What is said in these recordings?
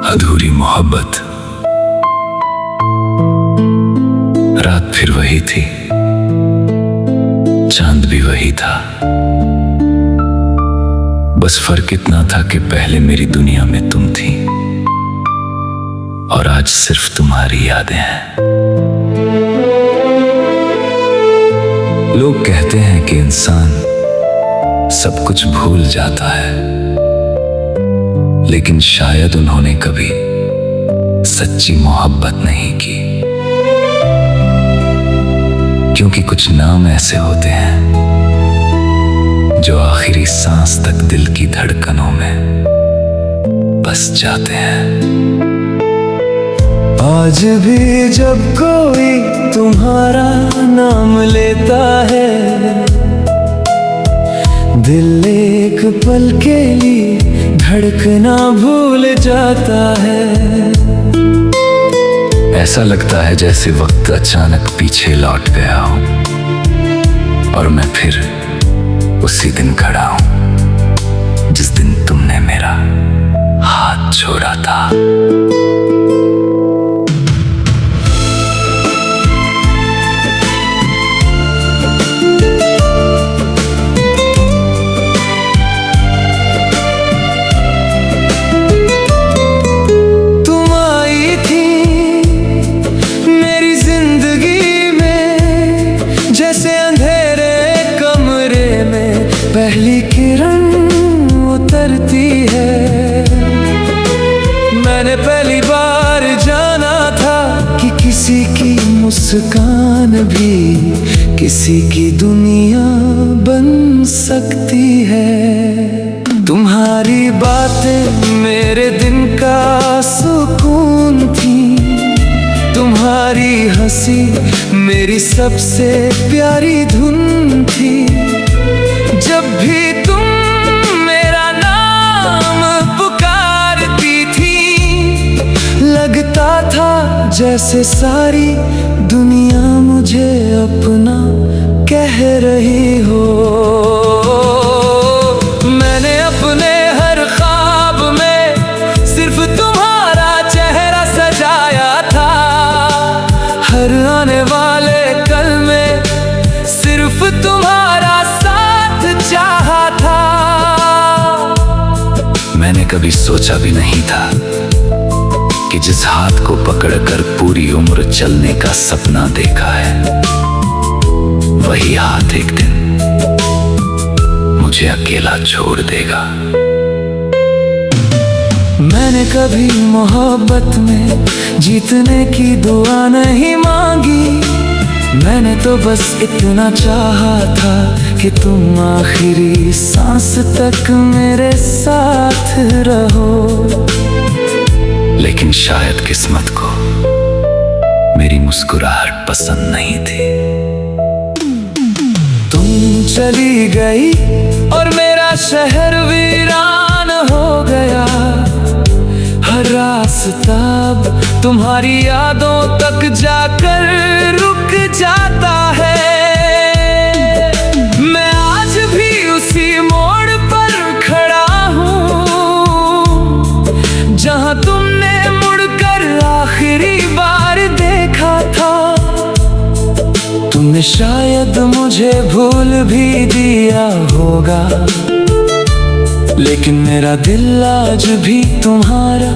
अधूरी मोहब्बत। रात फिर वही थी, चांद भी वही था। बस फर्क इतना था कि पहले मेरी दुनिया में तुम थी और आज सिर्फ तुम्हारी यादें हैं। लोग कहते हैं कि इंसान सब कुछ भूल जाता है, लेकिन शायद उन्होंने कभी सच्ची मोहब्बत नहीं की। क्योंकि कुछ नाम ऐसे होते हैं जो आखिरी सांस तक दिल की धड़कनों में बस जाते हैं। आज भी जब कोई तुम्हारा नाम लेता है, दिल एक पल के लिए धड़कना भूल जाता है। ऐसा लगता है जैसे वक्त अचानक पीछे लौट गया हो और मैं फिर उसी दिन खड़ा हूं जिस दिन तुमने मेरा हाथ छोड़ा था। पहली किरण उतरती है, मैंने पहली बार जाना था कि किसी की मुस्कान भी किसी की दुनिया बन सकती है। तुम्हारी बातें मेरे दिन का सुकून थी, तुम्हारी हंसी मेरी सबसे प्यारी धुन थी। जब भी तुम मेरा नाम पुकारती थी, लगता था जैसे सारी दुनिया मुझे अपना कह रही हो। मैंने अपने हर ख्वाब में सिर्फ तुम्हारा चेहरा सजाया था, हर आने वाले कल में सिर्फ तुम्हारा चाहा था। मैंने कभी सोचा भी नहीं था कि जिस हाथ को पकड़कर पूरी उम्र चलने का सपना देखा है, वही हाथ एक दिन मुझे अकेला छोड़ देगा। मैंने कभी मोहब्बत में जीतने की दुआ नहीं मांगी, मैंने तो बस इतना चाहा था कि तुम आखिरी सांस तक मेरे साथ रहो। लेकिन शायद किस्मत को मेरी मुस्कुराहट पसंद नहीं थी। तुम चली गई और मेरा शहर वीरान हो गया, हर रास्ता तुम्हारी यादों तक जाकर रुक जाता है। मैं आज भी उसी मोड़ पर खड़ा हूँ जहाँ तुमने मुड़कर आखिरी बार देखा था। तुमने शायद मुझे भूल भी दिया होगा, लेकिन मेरा दिल आज भी तुम्हारा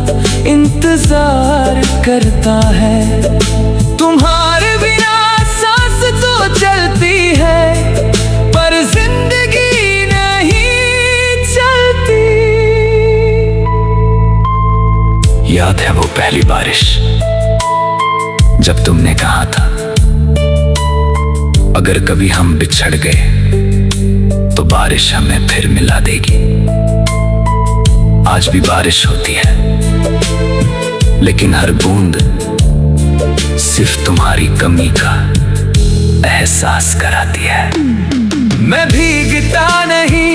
इंतजार करता है। तुम्हारे बिना सांस तो चलती है, पर जिंदगी नहीं चलती। याद है वो पहली बारिश जब तुमने कहा था अगर कभी हम बिछड़ गए तो बारिश हमें फिर मिला देगी। आज भी बारिश होती है, लेकिन हर बूंद सिर्फ तुम्हारी कमी का एहसास कराती है। मैं भीगता नहीं,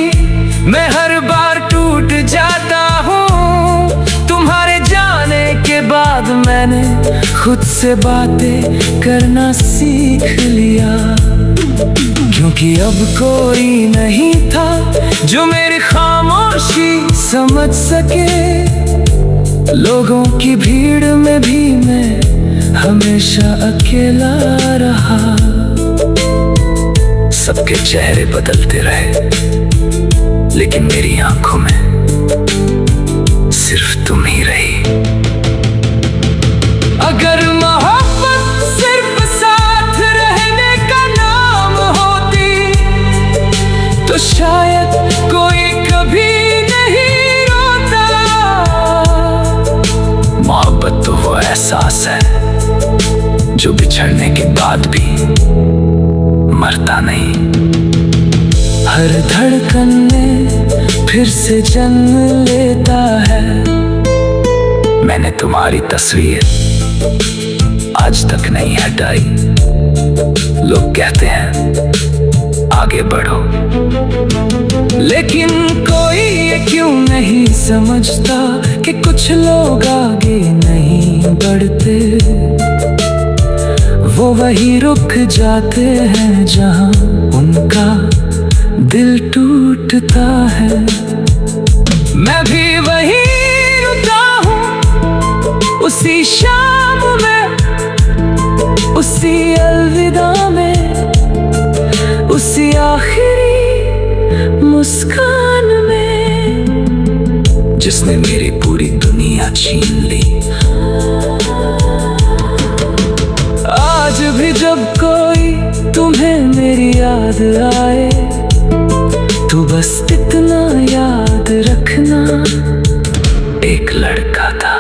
मैं हर बार टूट जाता हूँ। तुम्हारे जाने के बाद मैंने खुद से बातें करना सीख लिया, क्योंकि अब कोई नहीं था जो मेरी खामोशी समझ सके। लोगों की भीड़ में भी मैं हमेशा अकेला रहा। सबके चेहरे बदलते रहे, लेकिन मेरी आंखों में सिर्फ तुम ही रही। अगर मोहब्बत सिर्फ साथ रहने का नाम होती तो शायद कोई कभी नहीं रोता। मोहब्बत तो वो एहसास है जो बिछड़ने के बाद भी मरता नहीं। हर धड़कन में फिर से जन्म लेता है। मैंने तुम्हारी तस्वीर आज तक नहीं हटाई। लोग कहते हैं आगे बढ़ो, लेकिन कोई ये क्यों नहीं समझता कि कुछ लोग आगे नहीं बढ़ते। वो वही रुक जाते हैं जहां उनका दिल टूटता है। मैं भी वही रुका हूँ उसी शाम में, उसी अलविदा में, उसी आखिरी मुस्कान में जिसने मेरी पूरी दुनिया छीन ली। आज भी जब कोई तुम्हें मेरी याद आए तो बस इतना याद रखना, एक लड़का था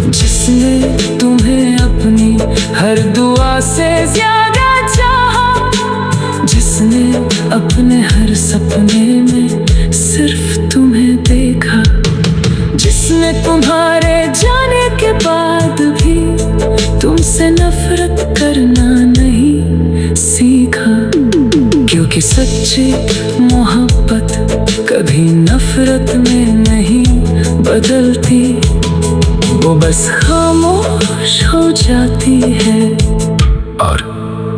जिसने तुम्हें अपनी हर दुआ से ज्यादा चाहा, जिसने अपने हर सपने में सिर्फ तुम्हें देखा, जिसने तुम्हारे जाने के बाद भी तुमसे नफरत करना नहीं सीखा। क्योंकि सच्ची मोहब्बत कभी नफरत में नहीं बदलती, वो बस खामोश हो जाती है। और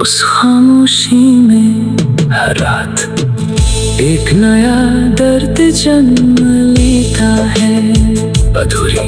उस खामोशी में हर रात एक नया दर्द जन्म लेता है। अधूरी